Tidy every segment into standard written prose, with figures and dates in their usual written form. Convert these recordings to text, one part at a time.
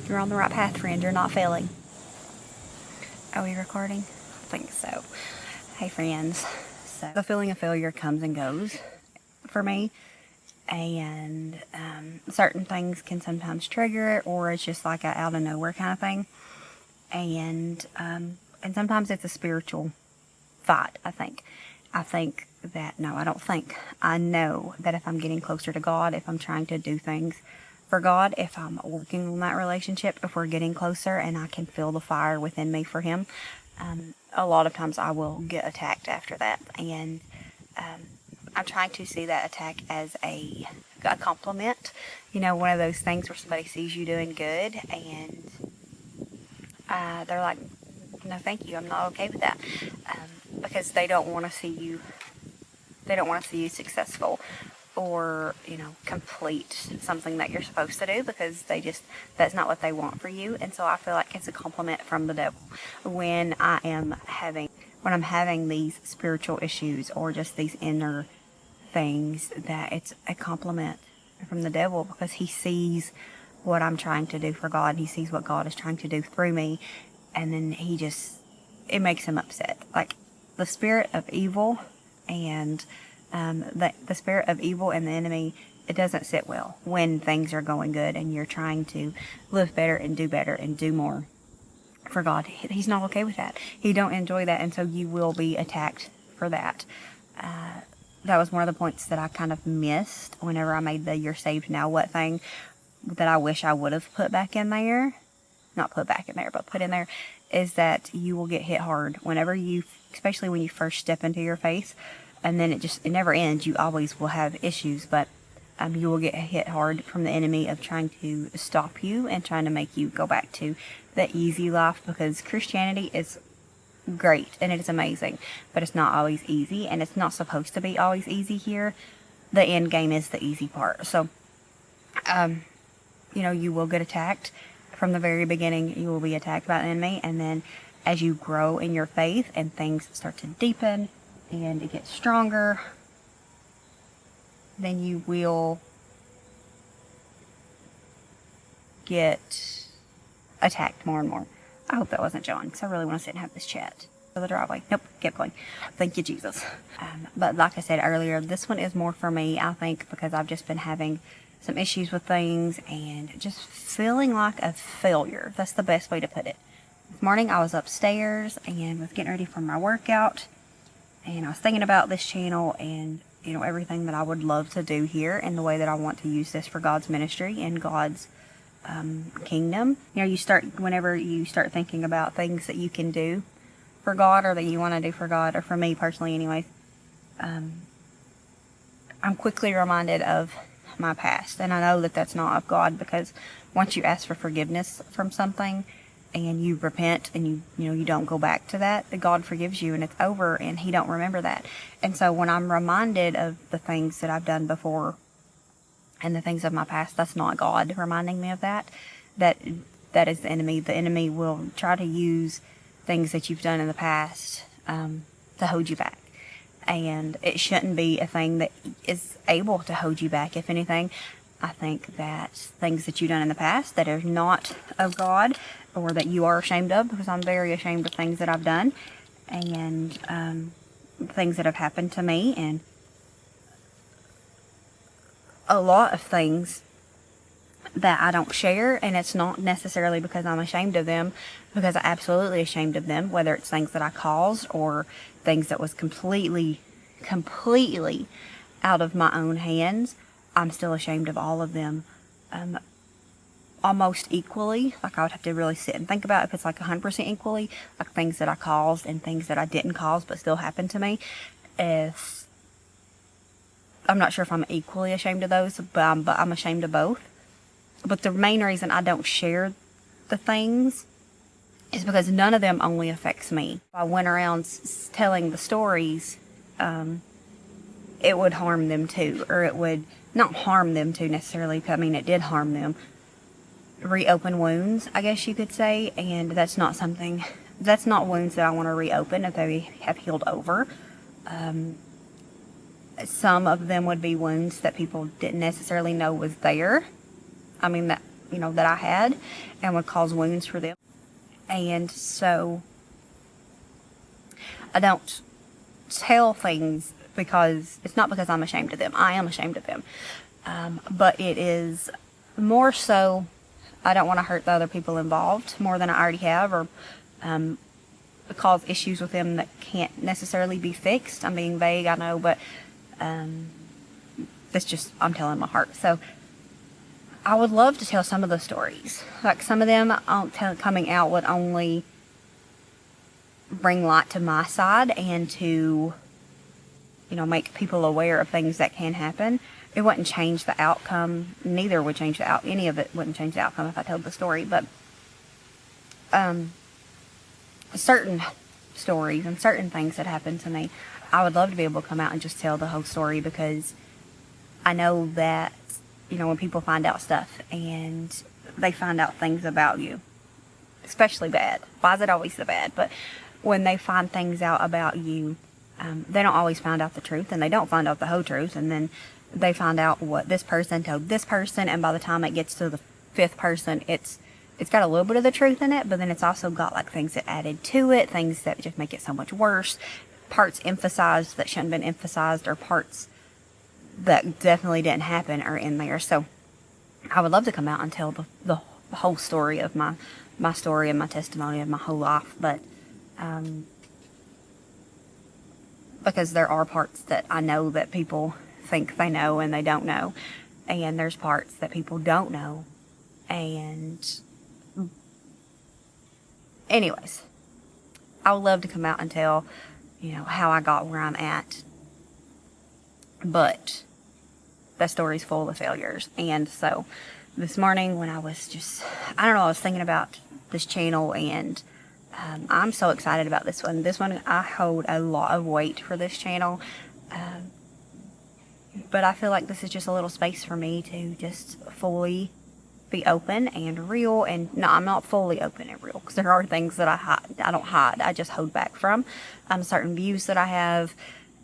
You're on the right path, friend. You're not failing. Are we recording? I think so. Hey, friends. So the feeling of failure comes and goes for me. And certain things can sometimes trigger it, or it's just like a out of nowhere kind of thing. And sometimes it's a spiritual fight, I think. I know that if I'm getting closer to God, if I'm trying to do things for God, if I'm working on that relationship, if we're getting closer and I can feel the fire within me for Him, a lot of times I will get attacked after that. And I'm trying to see that attack as a compliment. You know, one of those things where somebody sees you doing good and they're like, no, thank you, I'm not okay with that. Because they don't want to see you successful or, complete something that you're supposed to do, because that's not what they want for you. And so I feel like it's a compliment from the devil when I'm having these spiritual issues or just these inner things, that it's a compliment from the devil, because he sees what I'm trying to do for God. He sees what God is trying to do through me. And then it makes him upset. Like the spirit of evil and the spirit of evil and the enemy, it doesn't sit well when things are going good and you're trying to live better and do more for God. He's not okay with that. He don't enjoy that, and so you will be attacked for that. That was one of the points that I kind of missed whenever I made the "You're Saved Now What" thing, that I wish I would have put back in there. Not put back in there, but put in there, is that you will get hit hard whenever especially when you first step into your faith, and then it never ends. You always will have issues, but you will get hit hard from the enemy of trying to stop you and trying to make you go back to the easy life, because Christianity is great and it is amazing, but it's not always easy, and it's not supposed to be always easy here. The end game is the easy part. So, you will get attacked. From the very beginning, you will be attacked by the enemy, and then as you grow in your faith and things start to deepen and it gets stronger, then you will get attacked more and more. I hope that wasn't John, because I really want to sit and have this chat. For the driveway. Nope, kept going. Thank you, Jesus. But like I said earlier, this one is more for me, I think, because I've just been having some issues with things and just feeling like a failure. That's the best way to put it. This morning I was upstairs and was getting ready for my workout, and I was thinking about this channel and everything that I would love to do here and the way that I want to use this for God's ministry and God's kingdom. Whenever you start thinking about things that you can do for God, or that you want to do for God, or for me personally anyways, I'm quickly reminded of my past. And I know that that's not of God, because once you ask for forgiveness from something and you repent and you don't go back to that, God forgives you and it's over, and He don't remember that. And so when I'm reminded of the things that I've done before and the things of my past, that's not God reminding me of that. That is the enemy. The enemy will try to use things that you've done in the past to hold you back. And it shouldn't be a thing that is able to hold you back. If anything, I think that things that you've done in the past that are not of God, or that you are ashamed of, because I'm very ashamed of things that I've done, and things that have happened to me, and a lot of things that I don't share. And it's not necessarily because I'm ashamed of them, because I'm absolutely ashamed of them, whether it's things that I caused or things that was completely out of my own hands. I'm still ashamed of all of them, almost equally. Like I would have to really sit and think about if it's like 100% equally, like things that I caused and things that I didn't cause but still happened to me. I'm not sure if I'm equally ashamed of those, but I'm ashamed of both. But the main reason I don't share the things is because none of them only affects me. If I went around telling the stories, it would harm them too, or it would not harm them too necessarily. I mean, it did harm them. Reopen wounds, I guess you could say, and that's not wounds that I want to reopen if they have healed over. Some of them would be wounds that people didn't necessarily know was there. I mean, that I had, and would cause wounds for them. And so I don't tell things because it's not because I'm ashamed of them. I am ashamed of them. But it is more so I don't want to hurt the other people involved more than I already have, or cause issues with them that can't necessarily be fixed. I'm being vague, I know, but that's just, I'm telling my heart. So I would love to tell some of the stories. Like some of them coming out would only bring light to my side and to, make people aware of things that can happen. It wouldn't change the outcome. Neither would change any of it wouldn't change the outcome if I told the story. But certain stories and certain things that happened to me, I would love to be able to come out and just tell the whole story, because I know that, when people find out stuff and they find out things about you, especially bad. Why is it always the bad? But when they find things out about you, they don't always find out the truth, and they don't find out the whole truth, and then they find out what this person told this person, and by the time it gets to the fifth person, it's got a little bit of the truth in it, but then it's also got like things that added to it, things that just make it so much worse, parts emphasized that shouldn't have been emphasized, or parts that definitely didn't happen are in there. So I would love to come out and tell the whole story of my story and my testimony of my whole life, but because there are parts that I know that people think they know and they don't know, and there's parts that people don't know. And anyways, I would love to come out and tell how I got where I'm at, but that story's full of failures. And so this morning when I was I was thinking about this channel, and I'm so excited about this one. I hold a lot of weight for this channel, but I feel like this is just a little space for me to just fully be open and real. And no, I'm not fully open and real, because there are things that I don't hide. I just hold back from certain views that I have,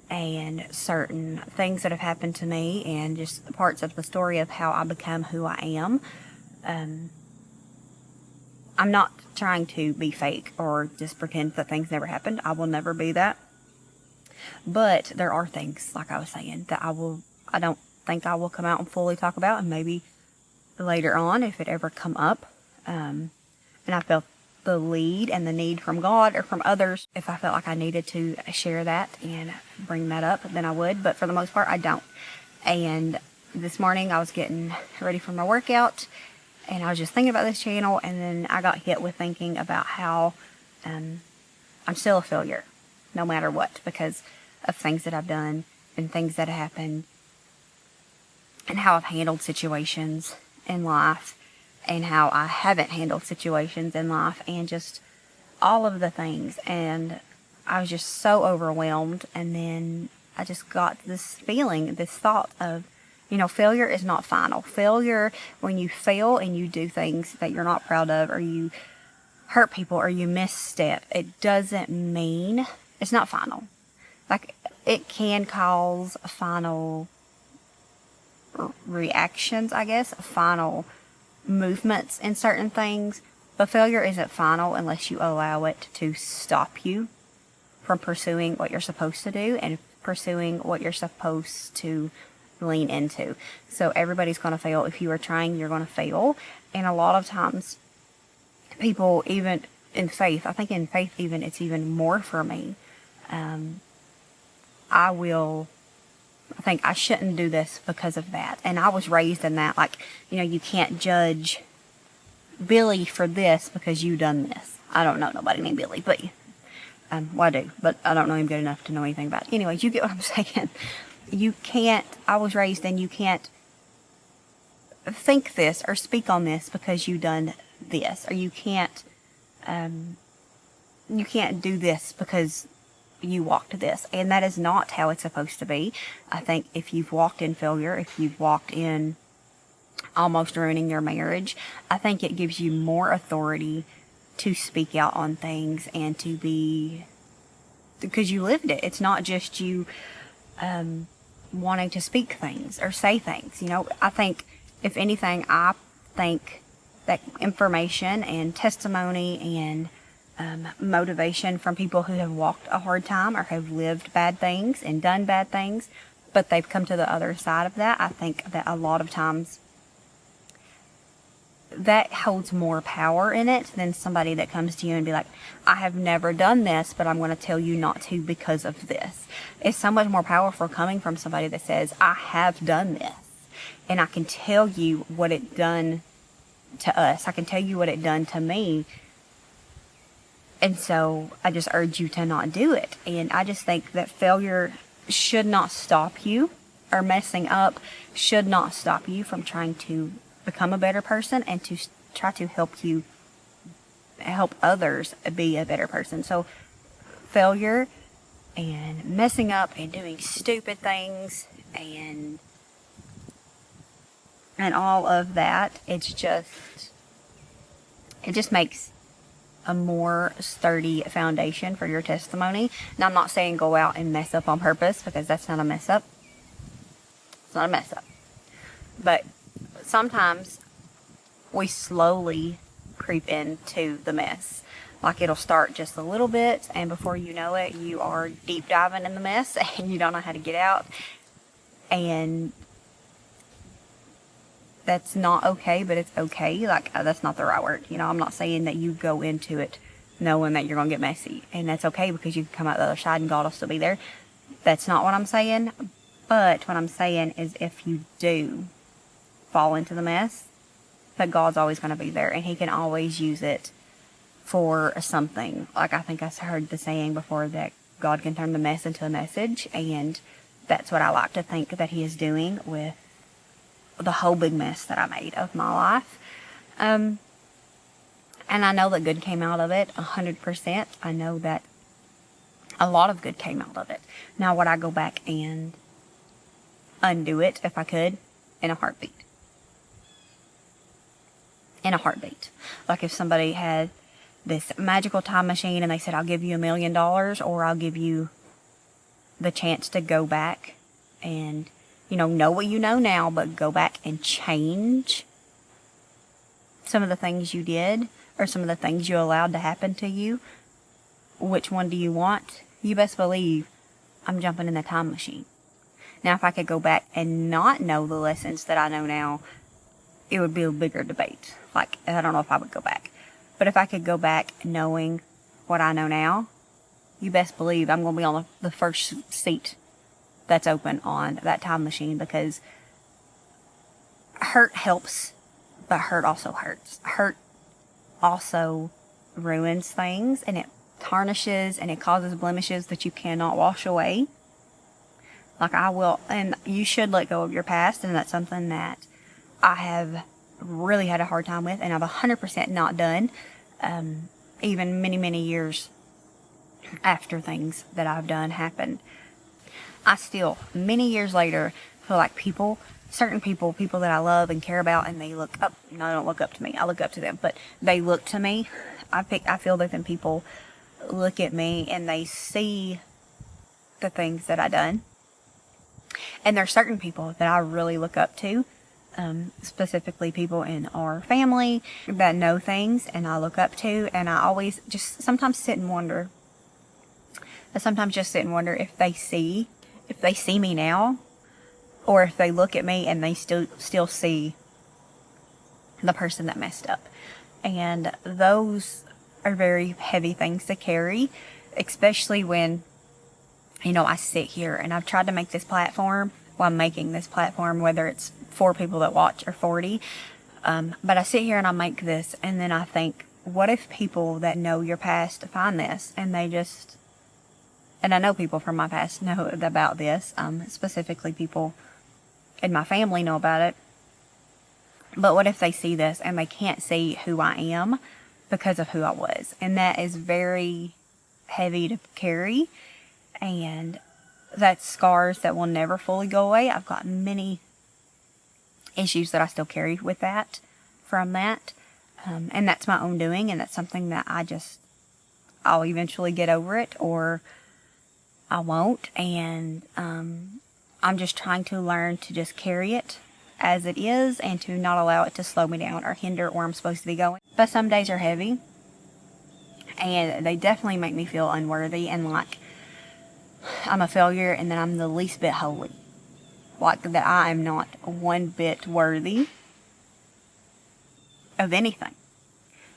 and certain things that have happened to me, and just parts of the story of how I become who I am. I'm not trying to be fake or just pretend that things never happened. I will never be that. But there are things, like I was saying, that I don't think I will come out and fully talk about, and maybe later on if it ever come up. And I felt the lead and the need from God or from others. If I felt like I needed to share that and bring that up, then I would. But for the most part, I don't. And this morning I was getting ready for my workout, and I was just thinking about this channel, and then I got hit with thinking about how I'm still a failure, no matter what, because of things that I've done and things that have happened, and how I've handled situations in life, and how I haven't handled situations in life, and just all of the things. And I was just so overwhelmed, and then I just got this feeling, this thought of, failure is not final. Failure, when you fail and you do things that you're not proud of, or you hurt people, or you misstep, it doesn't mean it's not final. Like, it can cause final reactions, I guess, final movements in certain things, but failure isn't final unless you allow it to stop you from pursuing what you're supposed to do and pursuing what you're supposed to lean into. So everybody's going to fail. If you are trying, you're going to fail. And a lot of times people, even in faith, I think in faith even, it's even more for me. I think I shouldn't do this because of that. And I was raised in that, like, you can't judge Billy for this because you done this. I don't know nobody named Billy, but well, I do, but I don't know him good enough to know anything about it. Anyways, you get what I'm saying. I was raised in, you can't think this or speak on this because you done this, or you can't do this because you walked this. And that is not how it's supposed to be. I think if you've walked in failure, if you've walked in almost ruining your marriage, I think it gives you more authority to speak out on things, and to be, because you lived it. It's not just you wanting to speak things or say things. I think, if anything, I think that information and testimony and motivation from people who have walked a hard time or have lived bad things and done bad things, but they've come to the other side of that. I think that a lot of times that holds more power in it than somebody that comes to you and be like, I have never done this, but I'm going to tell you not to because of this. It's so much more powerful coming from somebody that says, I have done this, and I can tell you what it done to us. I can tell you what it done to me. And so I just urge you to not do it. And I just think that failure should not stop you, or messing up should not stop you from trying to become a better person and to try to help others be a better person. So failure and messing up and doing stupid things and all of that, it just makes a more sturdy foundation for your testimony. Now, I'm not saying go out and mess up on purpose, because that's not a mess up. It's not a mess up. But sometimes we slowly creep into the mess. Like, it'll start just a little bit, and before you know it, you are deep diving in the mess and you don't know how to get out. And that's not okay, but it's okay. Like, that's not the right word. I'm not saying that you go into it knowing that you're going to get messy. And that's okay, because you can come out the other side and God will still be there. That's not what I'm saying. But what I'm saying is, if you do fall into the mess, that God's always going to be there. And He can always use it for something. Like, I think I heard the saying before that God can turn the mess into a message. And that's what I like to think that He is doing with the whole big mess that I made of my life. And I know that good came out of it 100%. I know that a lot of good came out of it. Now, would I go back and undo it if I could? In a heartbeat. In a heartbeat. Like, if somebody had this magical time machine and they said, I'll give you $1 million, or I'll give you the chance to go back and know what you know now, but go back and change some of the things you did, or some of the things you allowed to happen to you. Which one do you want? You best believe I'm jumping in the time machine. Now, if I could go back and not know the lessons that I know now, it would be a bigger debate. Like, I don't know if I would go back. But if I could go back knowing what I know now, you best believe I'm going to be on the first seat that's open on that time machine, because hurt helps, but hurt also hurts. Hurt also ruins things, and it tarnishes, and it causes blemishes that you cannot wash away. Like, I will, and you should let go of your past, and that's something that I have really had a hard time with, and I've 100% not done, even many, many years after things that I've done happened. I still, many years later, feel like certain people that I love and care about, and they look up. They don't look up to me. I look up to them, but they look to me. I feel that when people look at me and they see the things that I done. And there's certain people that I really look up to, specifically people in our family that know things and I look up to, and I always just sometimes sit and wonder. If they see me now, or if they look at me and they still see the person that messed up. And those are very heavy things to carry, especially when, I sit here and I've tried to make this platform. Well, I'm making this platform, whether it's 4 people that watch or 40. But I sit here and I make this, and then I think, what if people that know your past find this and they just... And I know people from my past know about this, specifically people in my family know about it. But what if they see this and they can't see who I am because of who I was? And that is very heavy to carry. And that's scars that will never fully go away. I've got many issues that I still carry with that, from that. And that's my own doing. And that's something that I'll eventually get over it, or I won't. And I'm just trying to learn to just carry it as it is and to not allow it to slow me down or hinder where I'm supposed to be going. But some days are heavy, and they definitely make me feel unworthy and like I'm a failure and that I'm the least bit holy. Like that I am not one bit worthy of anything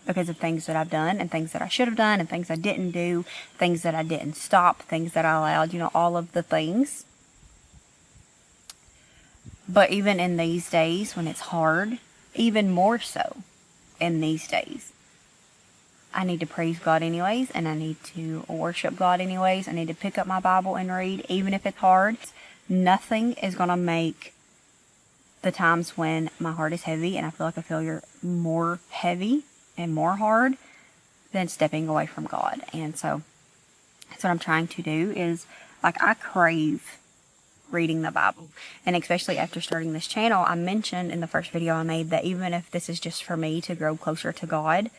because of things that I've done and things that I should have done and things I didn't do, things that I didn't stop, things that I allowed, all of the things. But even in these days when it's hard, even more so in these days, I need to praise God anyways, and I need to worship God anyways. I need to pick up my Bible and read, even if it's hard. Nothing is going to make the times when my heart is heavy and I feel like a failure more heavy and more hard than stepping away from God. And so that's what I'm trying to do is, like, I crave reading the Bible. And especially after starting this channel, I mentioned in the first video I made that even if this is just for me to grow closer to God,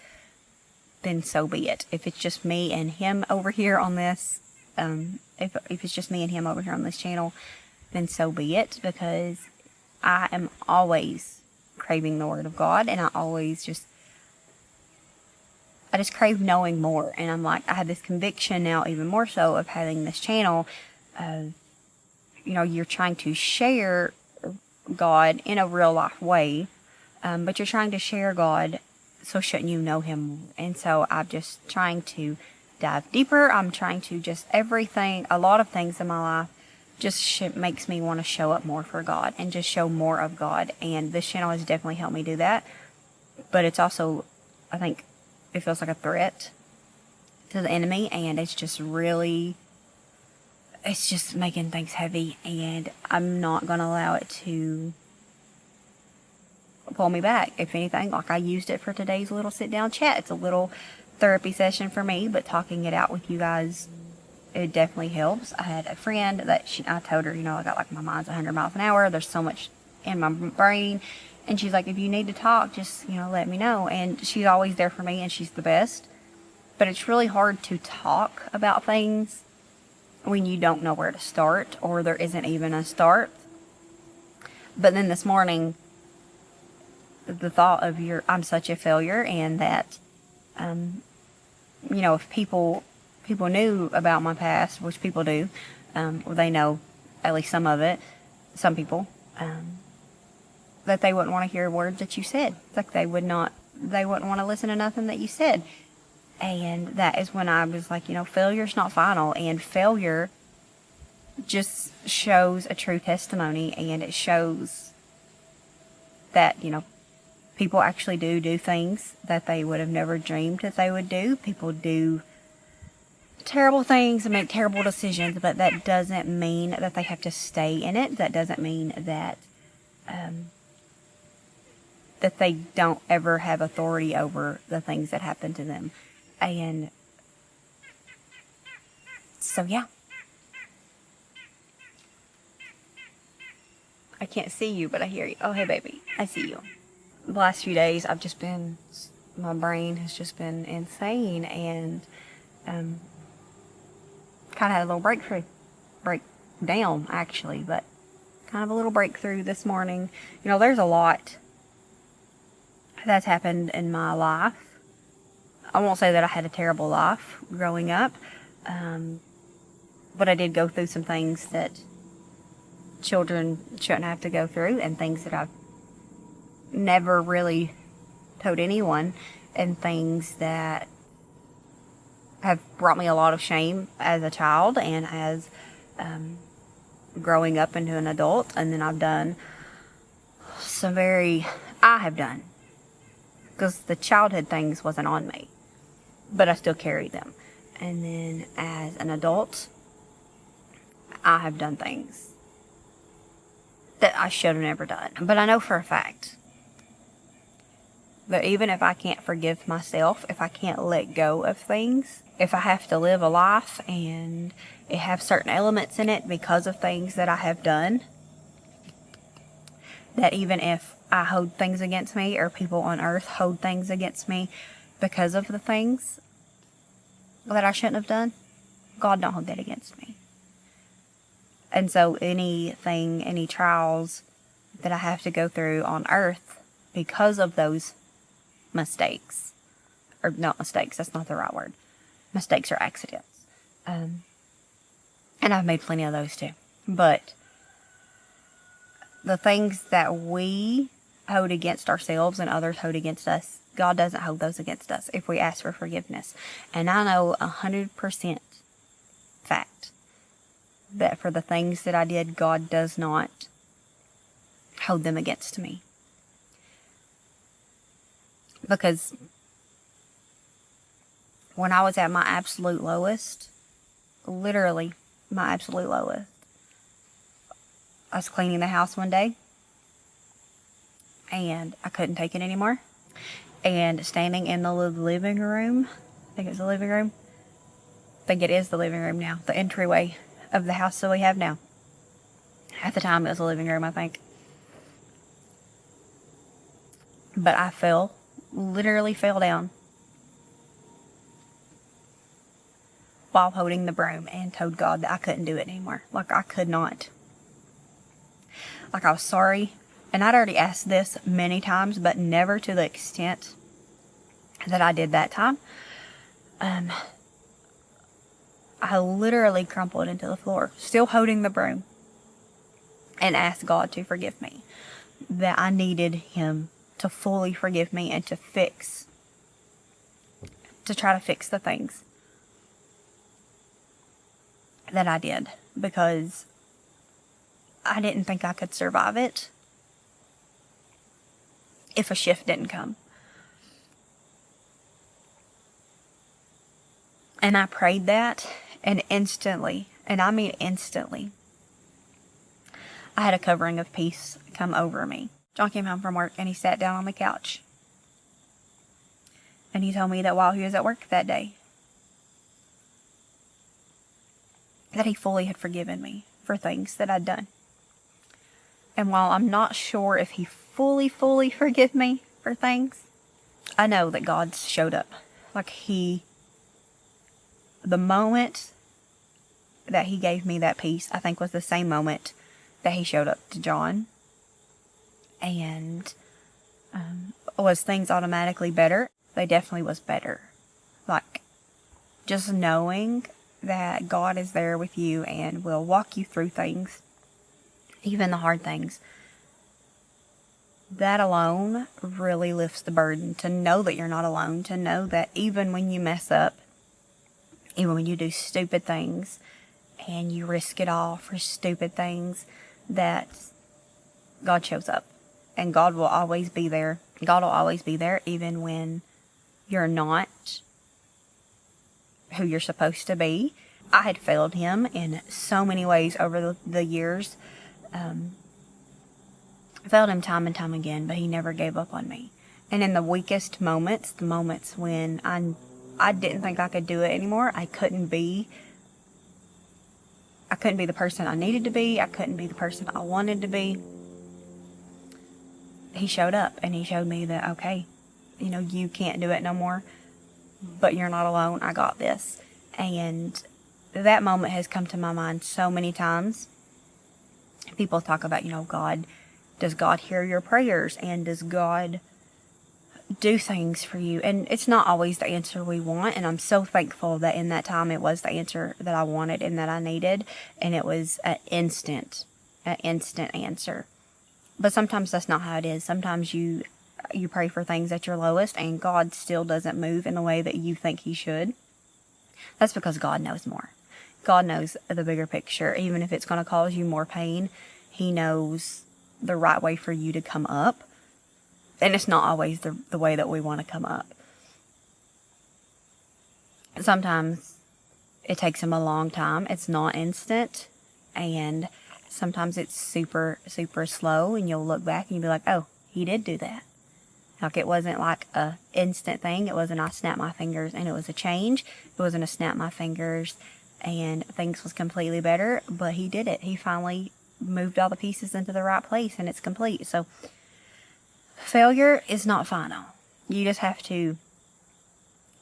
then so be it. If it's just me and him over here on this, if it's just me and him over here on this channel, then so be it, because I am always craving the Word of God, and I just crave knowing more. And I'm like, I have this conviction now, even more so, of having this channel. You're trying to share God in a real life way, but you're trying to share God, so shouldn't you know him? And so I'm just trying to dive deeper. I'm trying to a lot of things in my life just makes me want to show up more for God and just show more of God. And this channel has definitely helped me do that. But it's also, I think, it feels like a threat to the enemy, and it's just making things heavy, and I'm not going to allow it to pull me back. If anything, like, I used it for today's little sit down chat. It's a little therapy session for me, but talking it out with you guys, it definitely helps. I had a friend that I told her, I got like my mind's 100 miles an hour. There's so much in my brain. And she's like, if you need to talk, just, let me know. And she's always there for me, and she's the best. But it's really hard to talk about things when you don't know where to start, or there isn't even a start. But then this morning, the thought of I'm such a failure, and that, if people knew about my past, which people do, they know at least some of it, some people, that they wouldn't want to hear words that you said. Like they wouldn't want to listen to nothing that you said. And that is when I was like, failure's not final, and failure just shows a true testimony, and it shows that, people actually do things that they would have never dreamed that they would do. People do terrible things and make terrible decisions, but that doesn't mean that they have to stay in it. That doesn't mean that that they don't ever have authority over the things that happen to them. And so, yeah. I can't see you, but I hear you. Oh, hey, baby. I see you. The last few days, my brain has just been insane, and kind of had a little breakdown, actually, but kind of a little breakthrough this morning. There's a lot that's happened in my life. I won't say that I had a terrible life growing up, but I did go through some things that children shouldn't have to go through, and things that I've never really told anyone, and things that have brought me a lot of shame as a child and as growing up into an adult. And then I've done because the childhood things wasn't on me, but I still carried them. And then as an adult, I have done things that I should have never done. But I know for a fact that even if I can't forgive myself, if I can't let go of things, if I have to live a life and it have certain elements in it because of things that I have done, that even if I hold things against me, or people on earth hold things against me because of the things that I shouldn't have done, God don't hold that against me. And so any trials that I have to go through on earth because of those mistakes. Or not mistakes, that's not the right word. Mistakes or accidents. And I've made plenty of those too. But the things that we hold against ourselves and others hold against us, God doesn't hold those against us if we ask for forgiveness. And I know 100% fact that for the things that I did, God does not hold them against me. Because when I was at my absolute lowest, literally my absolute lowest, I was cleaning the house one day and I couldn't take it anymore. And standing in the living room, I think it's the living room. I think it is the living room now. The entryway of the house that we have now. At the time it was the living room, I think. But I literally fell down while holding the broom and told God that I couldn't do it anymore. Like I could not. Like I was sorry. And I'd already asked this many times, but never to the extent that I did that time. I literally crumpled into the floor, still holding the broom, and asked God to forgive me. That I needed Him to fully forgive me and to try to fix the things that I did. Because I didn't think I could survive it if a shift didn't come. And I prayed that, and instantly, and I mean instantly, I had a covering of peace come over me. John came home from work and he sat down on the couch. And he told me that while he was at work that day, that he fully had forgiven me for things that I'd done. And while I'm not sure if he fully forgive me for things, I know that God showed up. Like the moment that he gave me that peace, I think was the same moment that he showed up to John. And was things automatically better? They definitely was better. Like, just knowing that God is there with you and will walk you through things, even the hard things, that alone really lifts the burden. To know that you're not alone, to know that even when you mess up, even when you do stupid things and you risk it all for stupid things, that God shows up. And God will always be there. God will always be there even when you're not who you're supposed to be. I had failed Him in so many ways over the years. I failed Him time and time again, but He never gave up on me. And in the weakest moments, the moments when I didn't think I could do it anymore, I couldn't be the person I needed to be. I couldn't be the person I wanted to be. He showed up and He showed me that, okay, you can't do it no more, but you're not alone. I got this. And that moment has come to my mind so many times. People talk about, God, does God hear your prayers? And does God do things for you? And it's not always the answer we want. And I'm so thankful that in that time it was the answer that I wanted and that I needed. And it was an instant answer. But sometimes that's not how it is. Sometimes you pray for things at your lowest and God still doesn't move in the way that you think He should. That's because God knows more. God knows the bigger picture. Even if it's going to cause you more pain, He knows the right way for you to come up. And it's not always the way that we want to come up. Sometimes it takes Him a long time. It's not instant. And sometimes it's super, super slow. And you'll look back and you'll be like, oh, He did do that. Like, it wasn't like a instant thing. It wasn't I snapped my fingers and it was a change. It wasn't a snap my fingers and things was completely better. But He did it. He finally moved all the pieces into the right place and it's complete. So failure is not final. You just have to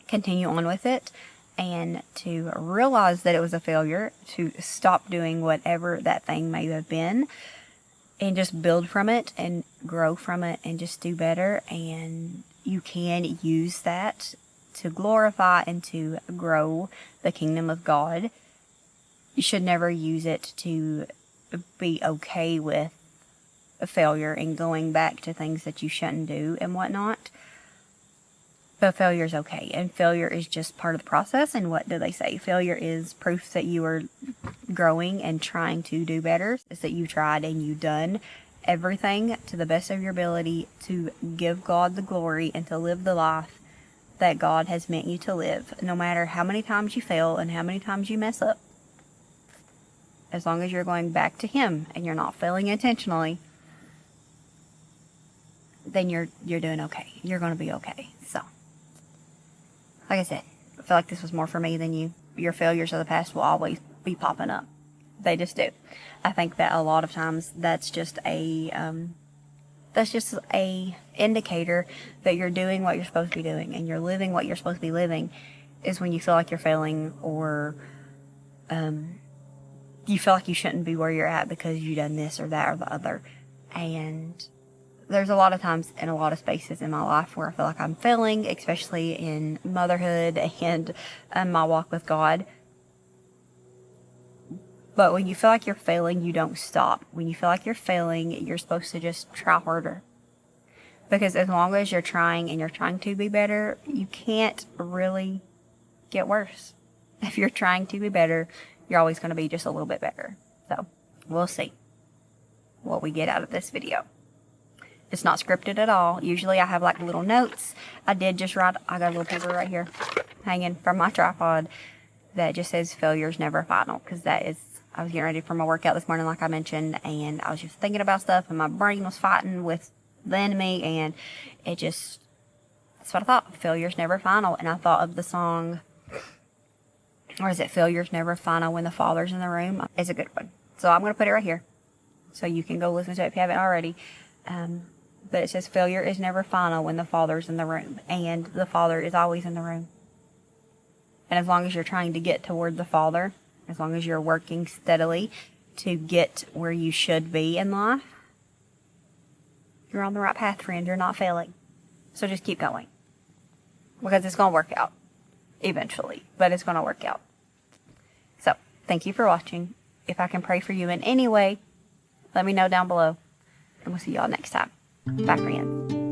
continue on with it and to realize that it was a failure, to stop doing whatever that thing may have been, and just build from it and grow from it and just do better. And you can use that to glorify and to grow the kingdom of God. You should never use it to be okay with a failure and going back to things that you shouldn't do and whatnot. But failure is okay, and failure is just part of the process. And what do they say? Failure is proof that you are growing and trying to do better. It's that you tried and you done everything to the best of your ability to give God the glory and to live the life that God has meant you to live, no matter how many times you fail and how many times you mess up. As long as you're going back to Him and you're not failing intentionally, then you're doing okay. You're going to be okay. So, like I said, I feel like this was more for me than you. Your failures of the past will always be popping up. They just do. I think that a lot of times that's just a indicator that you're doing what you're supposed to be doing and you're living what you're supposed to be living, is when you feel like you're failing, or you feel like you shouldn't be where you're at because you done this or that or the other. And there's a lot of times in a lot of spaces in my life where I feel like I'm failing, especially in motherhood and my walk with God. But when you feel like you're failing, you don't stop. When you feel like you're failing, you're supposed to just try harder. Because as long as you're trying and you're trying to be better, you can't really get worse. If you're trying to be better, you're always going to be just a little bit better. So, we'll see what we get out of this video. It's not scripted at all. Usually I have like little notes. I got a little paper right here hanging from my tripod that just says failures never final. Because I was getting ready for my workout this morning, like I mentioned, and I was just thinking about stuff, and my brain was fighting with the enemy, and that's what I thought. Failures never final. And I thought of the song, or is it Failures Never Final When the Father's in the Room? It's a good one. So I'm going to put it right here, so you can go listen to it if you haven't already. But it says, failure is never final when the Father's in the room. And the Father is always in the room. And as long as you're trying to get toward the Father, as long as you're working steadily to get where you should be in life, you're on the right path, friend. You're not failing. So just keep going. Because it's going to work out. Eventually. But it's going to work out. So, thank you for watching. If I can pray for you in any way, let me know down below. And we'll see y'all next time. Bye, friends.